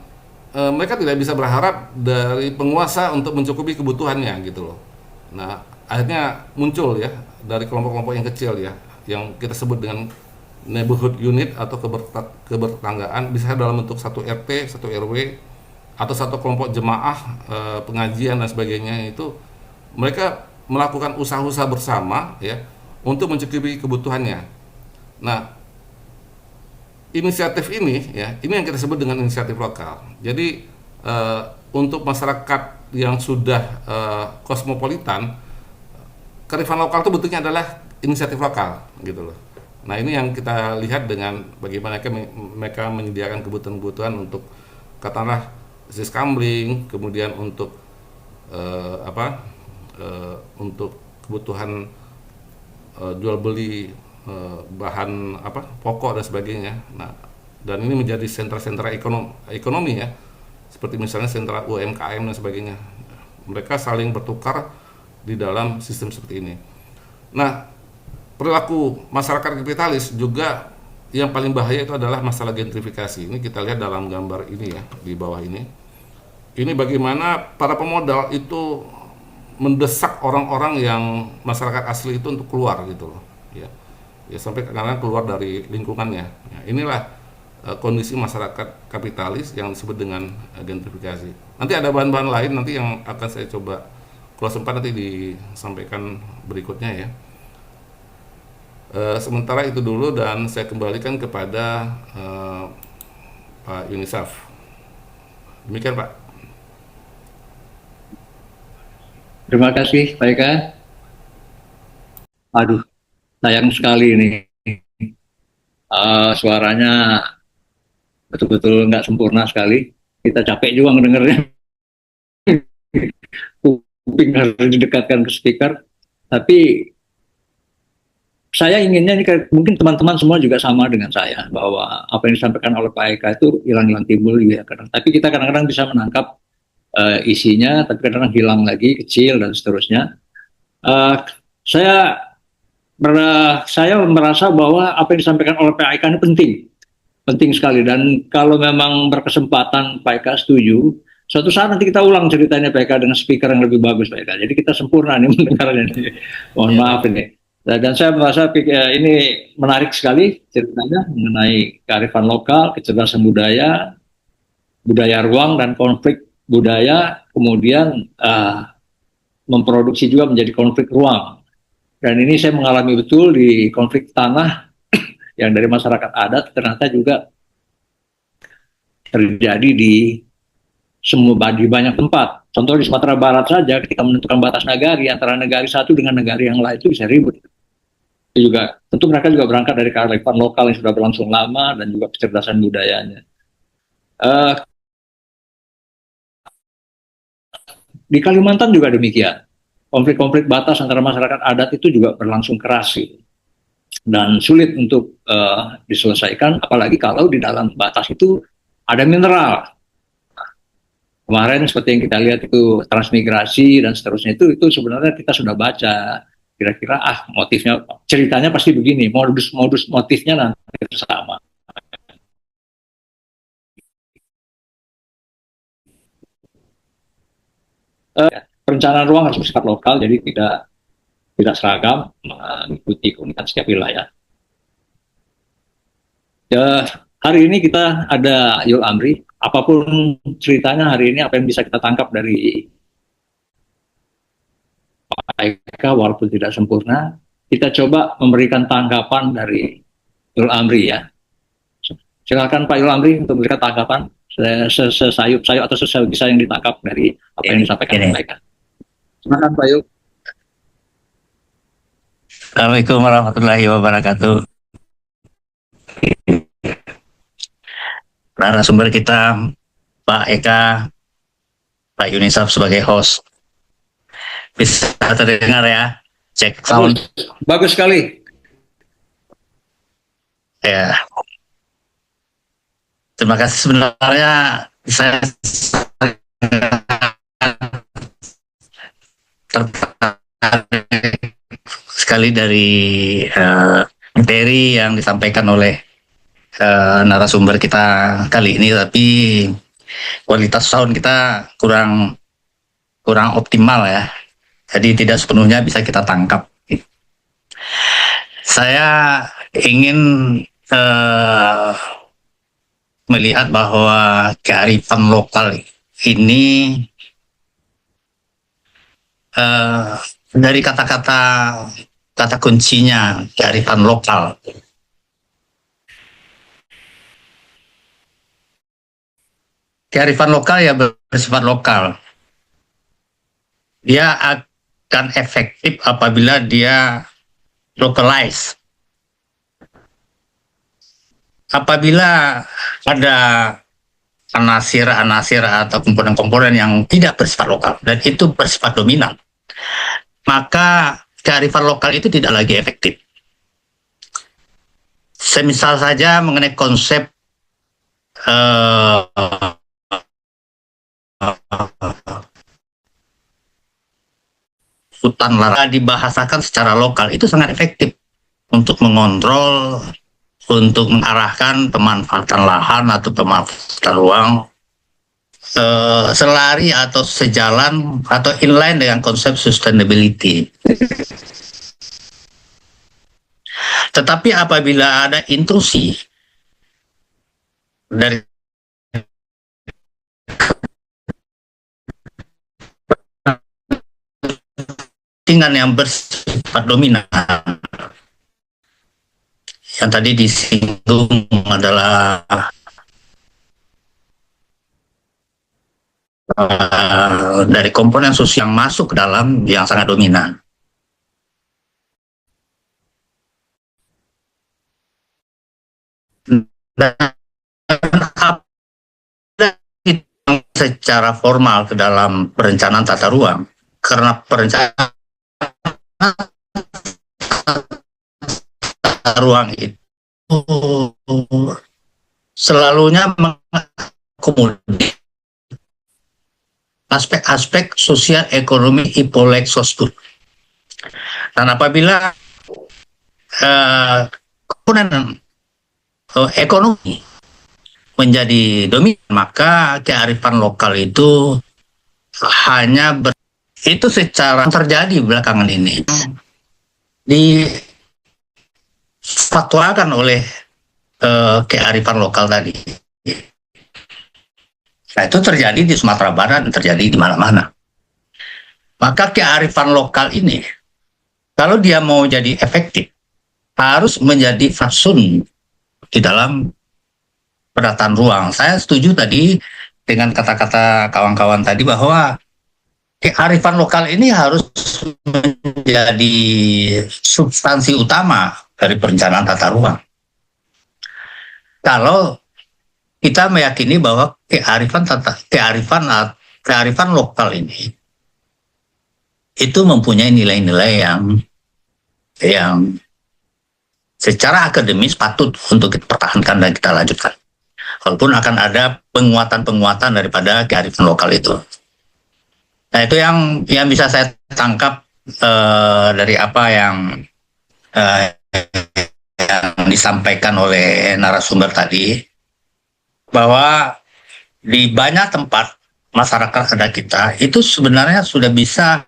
mereka tidak bisa berharap dari penguasa untuk mencukupi kebutuhannya gitu loh. Nah, akhirnya muncul ya dari kelompok-kelompok yang kecil ya, yang kita sebut dengan neighborhood unit atau kebertetanggaan, bisa dalam bentuk satu RT, satu RW, atau satu kelompok jemaah pengajian dan sebagainya. Itu mereka melakukan usaha-usaha bersama ya untuk mencukupi kebutuhannya. Nah, inisiatif ini ya, ini yang kita sebut dengan inisiatif lokal. Jadi eh, untuk masyarakat yang sudah kosmopolitan, kearifan lokal itu bentuknya adalah inisiatif lokal gitu loh. Nah, ini yang kita lihat dengan bagaimana mereka menyediakan kebutuhan-kebutuhan untuk katakanlah siskambling, kemudian untuk untuk kebutuhan jual beli bahan pokok dan sebagainya. Nah, dan ini menjadi sentra-sentra ekonomi ya, seperti misalnya sentra UMKM dan sebagainya. Mereka saling bertukar di dalam sistem seperti ini. Nah, perilaku masyarakat kapitalis juga yang paling bahaya itu adalah masalah gentrifikasi. Ini kita lihat dalam gambar ini ya, di bawah ini. Ini bagaimana para pemodal itu mendesak orang-orang yang masyarakat asli itu untuk keluar gitu loh. Ya sampai kadang-kadang keluar dari lingkungannya. Ya, inilah kondisi masyarakat kapitalis yang disebut dengan gentrifikasi. Nanti ada bahan-bahan lain nanti yang akan saya coba kalau sempat nanti disampaikan berikutnya ya. Sementara itu dulu dan saya kembalikan kepada Pak Yunisaf. Demikian Pak. Terima kasih, Pak Eka. Aduh, sayang sekali ini. Suaranya betul-betul nggak sempurna sekali. Kita capek juga mendengarnya. Kuping harus didekatkan ke speaker. Tapi saya inginnya ini mungkin teman-teman semua juga sama dengan saya bahwa apa yang disampaikan oleh Pak Eka itu hilang-hilang timbul ya kadang. Tapi kita kadang-kadang bisa menangkap isinya, tapi kadang-kadang hilang lagi, kecil dan seterusnya. Uh, saya saya merasa bahwa apa yang disampaikan oleh Pak Eka ini penting, penting sekali. Dan kalau memang berkesempatan Pak Eka setuju, suatu saat nanti kita ulang ceritanya Pak Eka dengan speaker yang lebih bagus Pak Eka. Jadi kita sempurna nih mendengarnya. Mohon Ya, maaf ini. Dan saya merasa ini menarik sekali ceritanya mengenai kearifan lokal, kecerdasan budaya, budaya ruang dan konflik budaya, kemudian memproduksi juga menjadi konflik ruang. Dan ini saya mengalami betul di konflik tanah yang dari masyarakat adat ternyata juga terjadi di banyak tempat. Contoh di Sumatera Barat saja ketika menentukan batas nagari antara negari satu dengan negari yang lain itu bisa ribut. Itu juga tentu mereka juga berangkat dari kearifan lokal yang sudah berlangsung lama dan juga kecerdasan budayanya. Uh, di Kalimantan juga demikian. Konflik-konflik batas antara masyarakat adat itu juga berlangsung keras gitu. Dan sulit untuk diselesaikan, apalagi kalau di dalam batas itu ada mineral. Kemarin seperti yang kita lihat itu transmigrasi dan seterusnya itu sebenarnya kita sudah baca kira-kira motifnya ceritanya pasti begini, modus motifnya nanti sama. Perencanaan ruang harus bersifat lokal, jadi tidak seragam mengikuti keunikan setiap wilayah. Ya, hari ini kita ada Yul Amri. Apapun ceritanya hari ini, apa yang bisa kita tangkap dari Pak Eka walaupun tidak sempurna, kita coba memberikan tanggapan dari Yul Amri ya. Silakan Pak Yul Amri untuk memberikan tanggapan sesayup-sayup atau bisa yang ditangkap dari apa yang disampaikan Pak Eka. Silakan Pak Yul. Assalamualaikum warahmatullahi wabarakatuh. Narasumber kita Pak Eka, Pak Yunisaf sebagai host. Bisa terdengar ya? Cek sound. Bagus sekali. Ya. Terima kasih sebenarnya saya tertarik sekali dari materi yang disampaikan oleh narasumber kita kali ini, tapi kualitas sound kita kurang optimal ya. Jadi tidak sepenuhnya bisa kita tangkap. Saya ingin melihat bahwa kearifan lokal ini dari kata kuncinya kearifan lokal. Kearifan lokal ya bersifat lokal. Dia akan efektif apabila dia localize. Apabila ada anasir atau komponen-komponen yang tidak bersifat lokal dan itu bersifat dominan, maka kearifan lokal itu tidak lagi efektif. Semisal saja mengenai konsep hutan larangan dibahasakan secara lokal itu sangat efektif untuk mengontrol, untuk mengarahkan pemanfaatan lahan atau pemanfaatan ruang selari atau sejalan atau inline dengan konsep sustainability. Tetapi apabila ada intrusi dari kepentingan yang bersifat dominan, yang tadi disinggung adalah dari komponen sosial yang masuk ke dalam yang sangat dominan. Dan secara formal ke dalam perencanaan tata ruang, karena perencanaan tata ruang itu selalunya mengakomodir aspek-aspek sosial ekonomi ipolek sostur. Dan apabila komponen ekonomi menjadi dominan, maka kearifan lokal itu hanya itu secara terjadi belakangan ini difatwakan oleh kearifan lokal tadi. Nah, itu terjadi di Sumatera Barat dan terjadi di mana-mana. Maka kearifan lokal ini, kalau dia mau jadi efektif, harus menjadi fatsun di dalam penataan ruang. Saya setuju tadi dengan kata-kata kawan-kawan tadi bahwa kearifan lokal ini harus menjadi substansi utama dari perencanaan tata ruang. Kalau kita meyakini bahwa kearifan lokal ini itu mempunyai nilai-nilai yang secara akademis patut untuk kita pertahankan dan kita lanjutkan. Walaupun akan ada penguatan-penguatan daripada kearifan lokal itu. Nah, itu yang bisa saya tangkap dari apa yang disampaikan oleh narasumber tadi, bahwa di banyak tempat masyarakat ada kita itu sebenarnya sudah bisa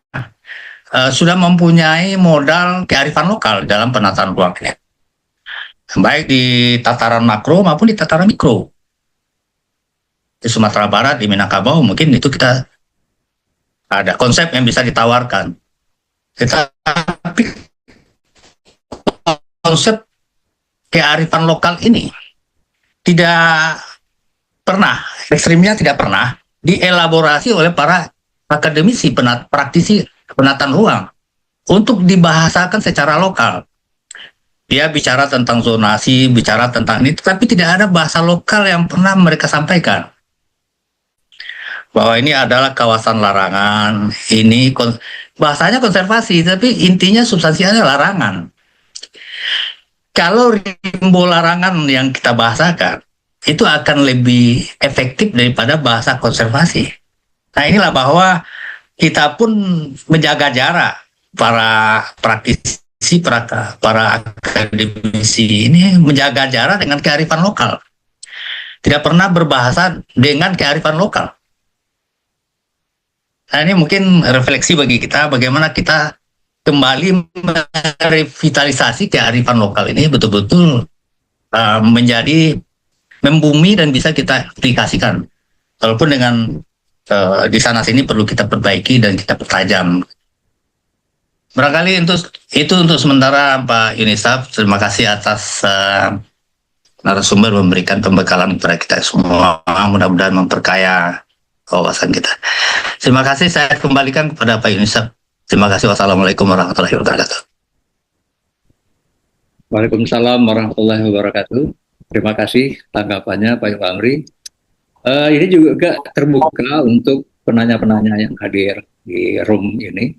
sudah mempunyai modal kearifan lokal dalam penataan ruang ini, baik di tataran makro maupun di tataran mikro. Di Sumatera Barat, di Minangkabau mungkin itu kita ada konsep yang bisa ditawarkan, tetapi konsep kearifan lokal ini tidak pernah, ekstrimnya tidak pernah dielaborasi oleh para akademisi praktisi penataan ruang untuk dibahasakan secara lokal. Dia bicara tentang zonasi, bicara tentang ini, tapi tidak ada bahasa lokal yang pernah mereka sampaikan. Bahwa ini adalah kawasan larangan, ini bahasanya konservasi, tapi intinya substansinya larangan. Kalau rimbo larangan yang kita bahasakan, itu akan lebih efektif daripada bahasa konservasi. Nah, inilah bahwa kita pun menjaga jarak para praktisi para akademisi ini menjaga jarak dengan kearifan lokal. Tidak pernah berbahasa dengan kearifan lokal. Nah, ini mungkin refleksi bagi kita bagaimana kita kembali merevitalisasi kearifan lokal ini betul-betul menjadi membumi dan bisa kita aplikasikan. Walaupun dengan di sana sini perlu kita perbaiki dan kita pertajam. Barangkali itu untuk sementara Pak Yunisaf. Terima kasih atas narasumber memberikan pembekalan kepada kita semua. Mudah-mudahan memperkaya wawasan kita. Terima kasih, saya kembalikan kepada Pak Yunisaf. Terima kasih. Wassalamualaikum warahmatullahi wabarakatuh. Waalaikumsalam warahmatullahi wabarakatuh. Terima kasih tanggapannya Pak Yul-Amri. Ini juga terbuka untuk penanya-penanya yang hadir di room ini.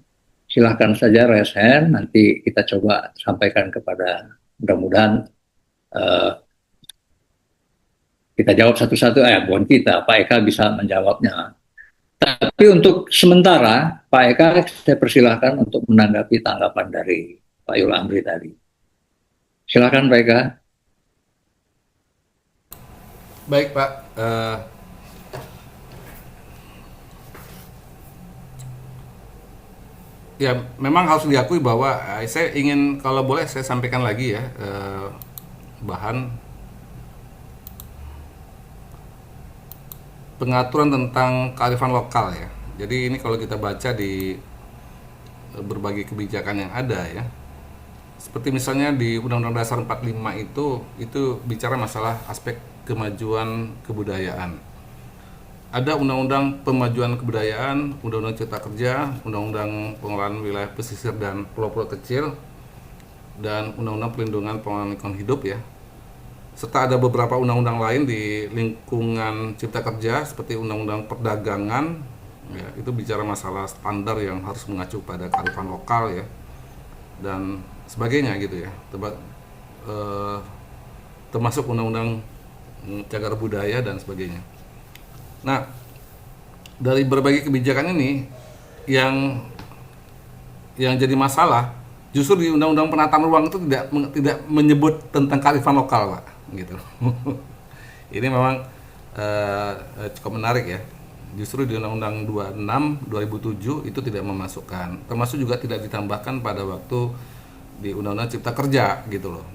Silahkan saja raise hand, nanti kita coba sampaikan kepada, mudah-mudahan kita jawab satu-satu, bukan kita, Pak Eka bisa menjawabnya. Tapi untuk sementara, Pak Eka saya persilahkan untuk menanggapi tanggapan dari Pak Yul-Amri tadi. Silakan Pak Eka. Baik Pak, ya memang harus diakui bahwa saya ingin, kalau boleh saya sampaikan lagi ya, bahan pengaturan tentang kearifan lokal ya. Jadi ini kalau kita baca di berbagai kebijakan yang ada ya, seperti misalnya di Undang-Undang Dasar 45 itu bicara masalah aspek kemajuan kebudayaan. Ada Undang-Undang Pemajuan Kebudayaan, Undang-Undang Cipta Kerja, Undang-Undang Pengelolaan Wilayah Pesisir dan Pulau-Pulau Kecil, dan Undang-Undang Perlindungan Pengelolaan Lingkungan Hidup ya. Serta ada beberapa undang-undang lain di lingkungan Cipta Kerja seperti Undang-Undang Perdagangan ya, itu bicara masalah standar yang harus mengacu pada kearifan lokal ya, dan sebagainya gitu ya. Termasuk Undang-Undang Cagar Budaya dan sebagainya. Nah, dari berbagai kebijakan ini yang jadi masalah justru di Undang-Undang Penataan Ruang itu tidak menyebut tentang kearifan lokal, Pak, gitu. Ini memang cukup menarik ya. Justru di Undang-Undang 26 2007 itu tidak memasukkan, termasuk juga tidak ditambahkan pada waktu di Undang-Undang Cipta Kerja gitu loh.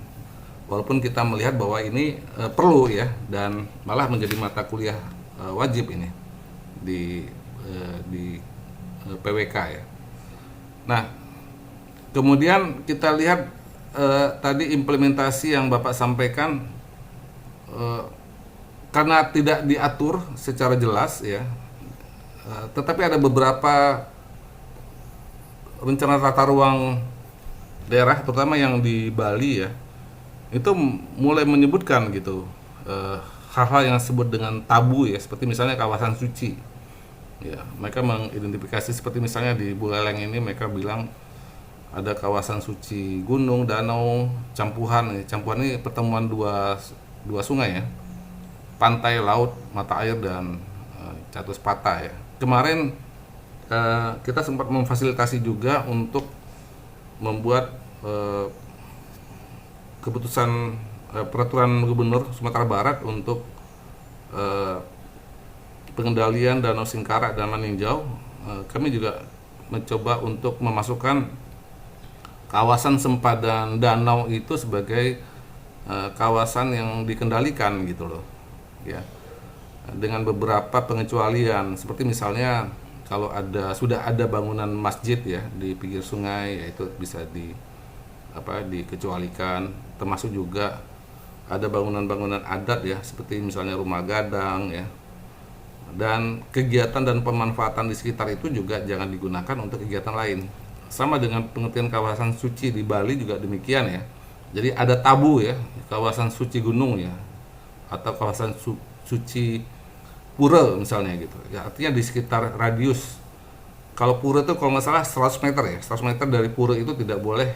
Walaupun kita melihat bahwa ini perlu ya, dan malah menjadi mata kuliah wajib ini di PWK ya. Nah, kemudian kita lihat tadi implementasi yang Bapak sampaikan, karena tidak diatur secara jelas ya, tetapi ada beberapa rencana tata ruang daerah, terutama yang di Bali ya, itu mulai menyebutkan gitu hal-hal yang disebut dengan tabu ya, seperti misalnya kawasan suci ya. Mereka mengidentifikasi seperti misalnya di Buleleng ini mereka bilang ada kawasan suci gunung, danau, campuhan. Campuhan ini pertemuan dua sungai ya, pantai, laut, mata air, dan Catus Pata ya. Kemarin kita sempat memfasilitasi juga untuk membuat keputusan peraturan Gubernur Sumatera Barat untuk pengendalian Danau Singkarak dan Maninjau. Kami juga mencoba untuk memasukkan kawasan sempadan danau itu sebagai kawasan yang dikendalikan gitu loh ya, dengan beberapa pengecualian, seperti misalnya kalau sudah ada bangunan masjid ya di pinggir sungai, yaitu bisa dikecualikan. Termasuk juga ada bangunan-bangunan adat ya, seperti misalnya rumah gadang ya, dan kegiatan dan pemanfaatan di sekitar itu juga jangan digunakan untuk kegiatan lain. Sama dengan pengertian kawasan suci di Bali juga demikian ya. Jadi ada tabu ya, kawasan suci gunung ya, atau kawasan suci pura misalnya gitu ya, artinya di sekitar radius. Kalau pura itu kalau nggak salah 100 meter ya, 100 meter dari pura itu tidak boleh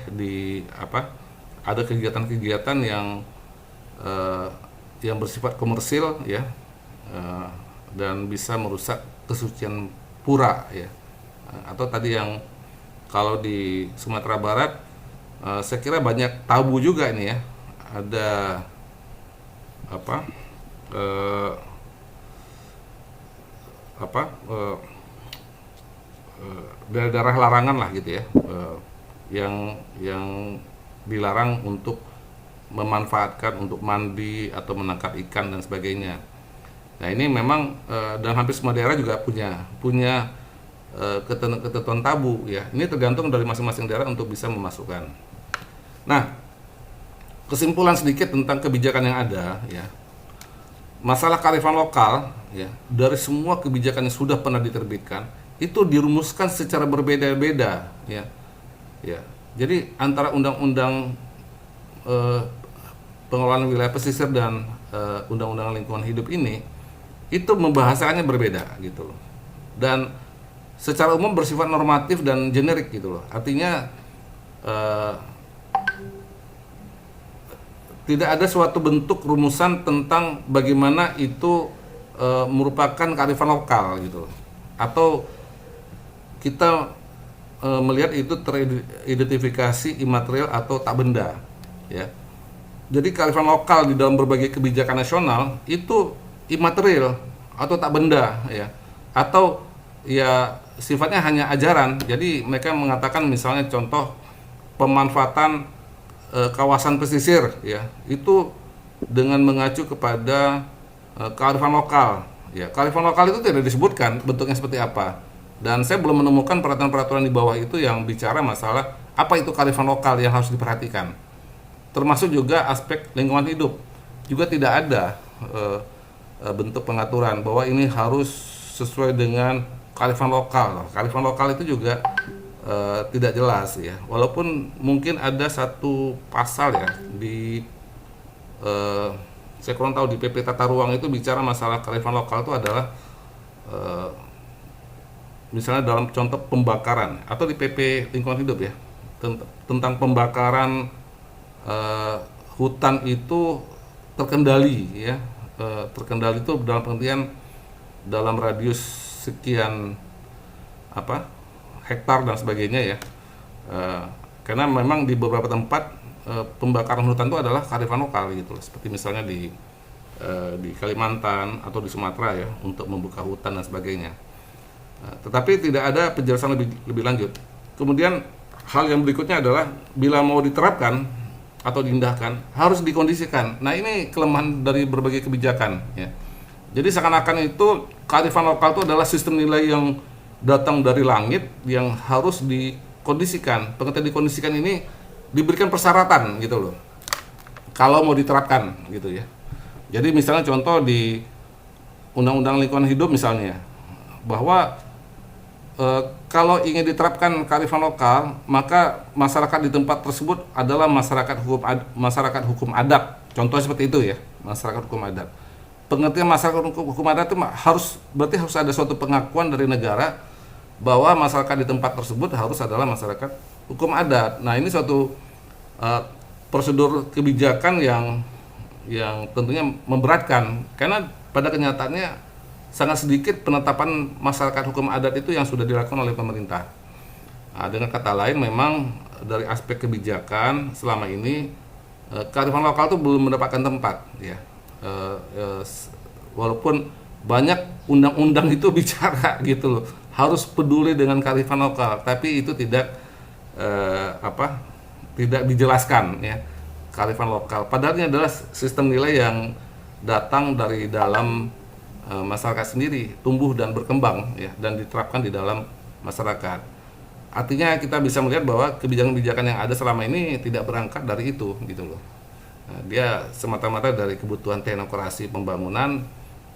ada kegiatan-kegiatan yang bersifat komersil ya, dan bisa merusak kesucian pura ya. Atau tadi yang kalau di Sumatera Barat saya kira banyak tabu juga ini ya. Ada apa? eh, apa? eh, daerah larangan lah gitu ya, yang dilarang untuk memanfaatkan untuk mandi atau menangkap ikan dan sebagainya. Nah ini memang dan hampir semua daerah juga punya ketentuan tabu ya. Ini tergantung dari masing-masing daerah untuk bisa memasukkan. Nah, kesimpulan sedikit tentang kebijakan yang ada ya. Masalah kearifan lokal ya, dari semua kebijakan yang sudah pernah diterbitkan itu dirumuskan secara berbeda-beda ya. Ya. Jadi antara undang-undang pengelolaan wilayah pesisir dan undang-undang lingkungan hidup ini itu membahasakannya berbeda gitu loh. Dan secara umum bersifat normatif dan generik gitu loh. Artinya tidak ada suatu bentuk rumusan tentang bagaimana itu merupakan kearifan lokal gitu loh. Atau kita melihat itu teridentifikasi imaterial atau tak benda ya. Jadi kearifan lokal di dalam berbagai kebijakan nasional itu imaterial atau tak benda ya, atau ya sifatnya hanya ajaran. Jadi mereka mengatakan misalnya contoh pemanfaatan kawasan pesisir ya, itu dengan mengacu kepada kearifan lokal ya. Kearifan lokal itu tidak disebutkan bentuknya seperti apa, dan saya belum menemukan peraturan-peraturan di bawah itu yang bicara masalah apa itu kearifan lokal yang harus diperhatikan. Termasuk juga aspek lingkungan hidup juga tidak ada bentuk pengaturan bahwa ini harus sesuai dengan kearifan lokal. Kearifan lokal itu juga tidak jelas ya. Walaupun mungkin ada satu pasal ya di saya kurang tahu di PP Tata Ruang itu bicara masalah kearifan lokal itu adalah misalnya dalam contoh pembakaran, atau di PP Lingkungan Hidup ya, tentang pembakaran hutan itu terkendali ya. Terkendali itu dalam pengertian dalam radius sekian hektar dan sebagainya ya. Karena memang di beberapa tempat pembakaran hutan itu adalah kearifan lokal gitu, seperti misalnya di Kalimantan atau di Sumatera ya, untuk membuka hutan dan sebagainya. Tetapi tidak ada penjelasan lebih lanjut. Kemudian hal yang berikutnya adalah bila mau diterapkan atau diindahkan harus dikondisikan. Nah ini kelemahan dari berbagai kebijakan ya. Jadi seakan-akan itu kearifan lokal itu adalah sistem nilai yang datang dari langit yang harus dikondisikan. Pengertian dikondisikan ini diberikan persyaratan gitu loh, kalau mau diterapkan gitu ya. Jadi misalnya contoh di Undang-Undang Lingkungan Hidup misalnya, bahwa kalau ingin diterapkan kearifan lokal, maka masyarakat di tempat tersebut adalah masyarakat hukum adat. Contoh seperti itu ya, masyarakat hukum adat. Pengertian masyarakat hukum adat itu berarti harus ada suatu pengakuan dari negara bahwa masyarakat di tempat tersebut harus adalah masyarakat hukum adat. Nah ini suatu prosedur kebijakan yang tentunya memberatkan, karena pada kenyataannya sangat sedikit penetapan masyarakat hukum adat itu yang sudah dilakukan oleh pemerintah. Nah, dengan kata lain, memang dari aspek kebijakan selama ini kearifan lokal itu belum mendapatkan tempat, ya. Walaupun banyak undang-undang itu bicara gitu loh, harus peduli dengan kearifan lokal, tapi itu tidak tidak dijelaskan ya, kearifan lokal. Padahal ini adalah sistem nilai yang datang dari dalam masyarakat sendiri, tumbuh dan berkembang ya, dan diterapkan di dalam masyarakat. Artinya kita bisa melihat bahwa kebijakan-kebijakan yang ada selama ini tidak berangkat dari itu gitu loh. Nah, dia semata-mata dari kebutuhan teknokrasi pembangunan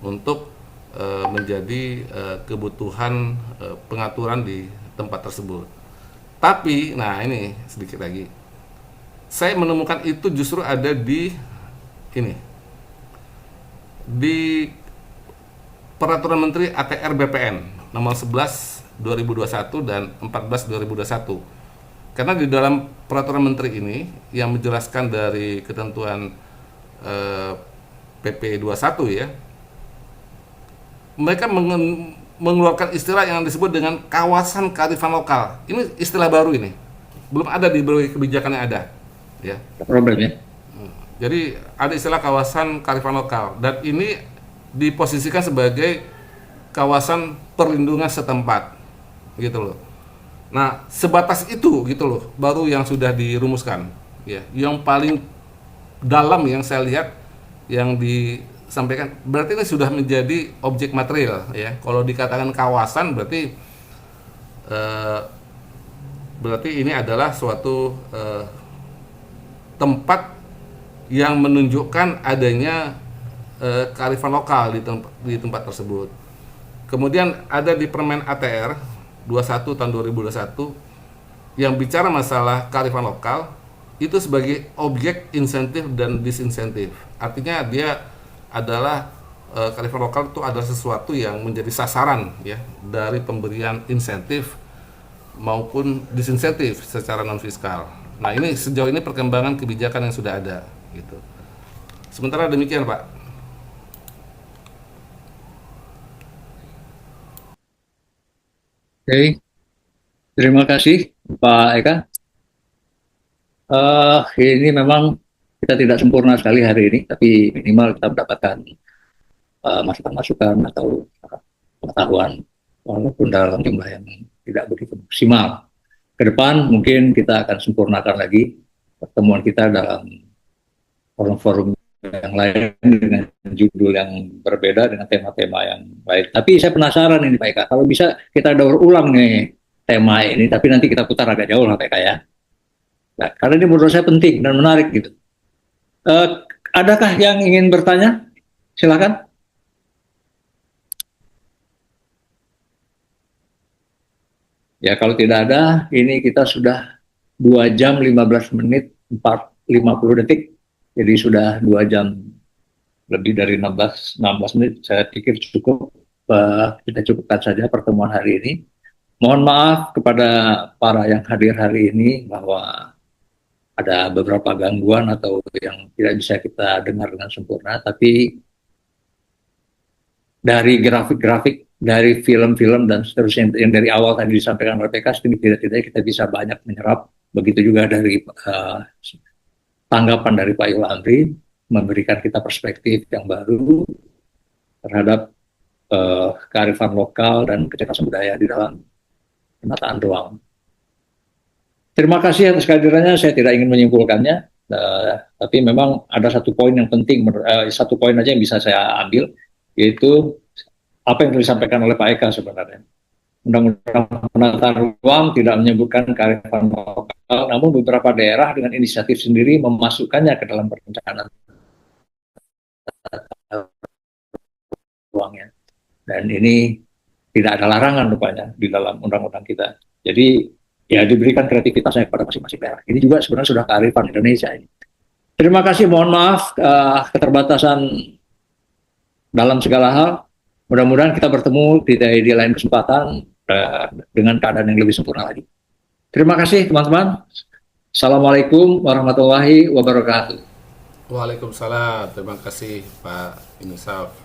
untuk menjadi kebutuhan pengaturan di tempat tersebut. Tapi, nah ini sedikit lagi, saya menemukan itu justru ada di Peraturan Menteri ATR BPN nomor 11 2021 dan 14 2021. Karena di dalam peraturan menteri ini yang menjelaskan dari ketentuan PP 21 ya, mereka mengeluarkan istilah yang disebut dengan kawasan kearifan lokal. Ini istilah baru ini. belum ada di berbagai kebijakan yang ada, ya. Problemnya. Jadi ada istilah kawasan kearifan lokal dan ini diposisikan sebagai kawasan perlindungan setempat, gitu loh. Nah, sebatas itu gitu loh, baru yang sudah dirumuskan, ya. Yang paling dalam yang saya lihat yang disampaikan berarti ini sudah menjadi objek material, ya. Kalau dikatakan kawasan berarti ini adalah suatu tempat yang menunjukkan adanya kearifan lokal di tempat tersebut. Kemudian ada di Permen ATR 21 tahun 2021 yang bicara masalah kearifan lokal itu sebagai objek insentif dan disinsentif. Artinya dia adalah kearifan lokal itu adalah sesuatu yang menjadi sasaran, ya, dari pemberian insentif maupun disinsentif secara non fiskal. Nah, ini sejauh ini perkembangan kebijakan yang sudah ada, gitu. Sementara demikian, Pak. Oke, terima kasih Pak Eka. Ini memang kita tidak sempurna sekali hari ini, tapi minimal kita mendapatkan masukan-masukan atau pengetahuan, walaupun dalam jumlah yang tidak begitu maksimal. Ke depan mungkin kita akan sempurnakan lagi pertemuan kita dalam forum-forum yang lain dengan judul yang berbeda, dengan tema-tema yang baik. Tapi saya penasaran ini Pak Eka, kalau bisa kita daur ulang nih tema ini, tapi nanti kita putar agak jauh lah Pak Eka ya. Nah, karena ini menurut saya penting dan menarik gitu. Adakah yang ingin bertanya? Silakan. Ya kalau tidak ada, ini kita sudah 2 jam 15 menit 50 detik. Jadi sudah 2 jam lebih dari 16 menit. Saya pikir cukup, kita cukupkan saja pertemuan hari ini. Mohon maaf kepada para yang hadir hari ini bahwa ada beberapa gangguan atau yang tidak bisa kita dengar dengan sempurna, tapi dari grafik-grafik, dari film-film dan seterusnya yang dari awal tadi disampaikan oleh PK, tidak-tidak kita bisa banyak menyerap. Begitu juga dari tanggapan dari Pak Yulandri, memberikan kita perspektif yang baru terhadap kearifan lokal dan kecerdasan budaya di dalam penataan ruang. Terima kasih atas kehadirannya. Saya tidak ingin menyimpulkannya, tapi memang ada satu poin yang penting, satu poin aja yang bisa saya ambil, yaitu apa yang disampaikan oleh Pak Eka sebenarnya. Undang-undang penataan ruang tidak menyebutkan kearifan lokal, namun beberapa daerah dengan inisiatif sendiri memasukkannya ke dalam perencanaan ruangnya. Dan ini tidak ada larangan rupanya di dalam undang-undang kita. Jadi ya diberikan kreativitasnya kepada masing-masing daerah. Ini juga sebenarnya sudah kearifan Indonesia ini. Terima kasih, mohon maaf keterbatasan dalam segala hal. Mudah-mudahan kita bertemu di lain kesempatan dengan keadaan yang lebih sempurna lagi. Terima kasih teman-teman. Assalamualaikum warahmatullahi wabarakatuh. Waalaikumsalam. Terima kasih Pak Inisaf.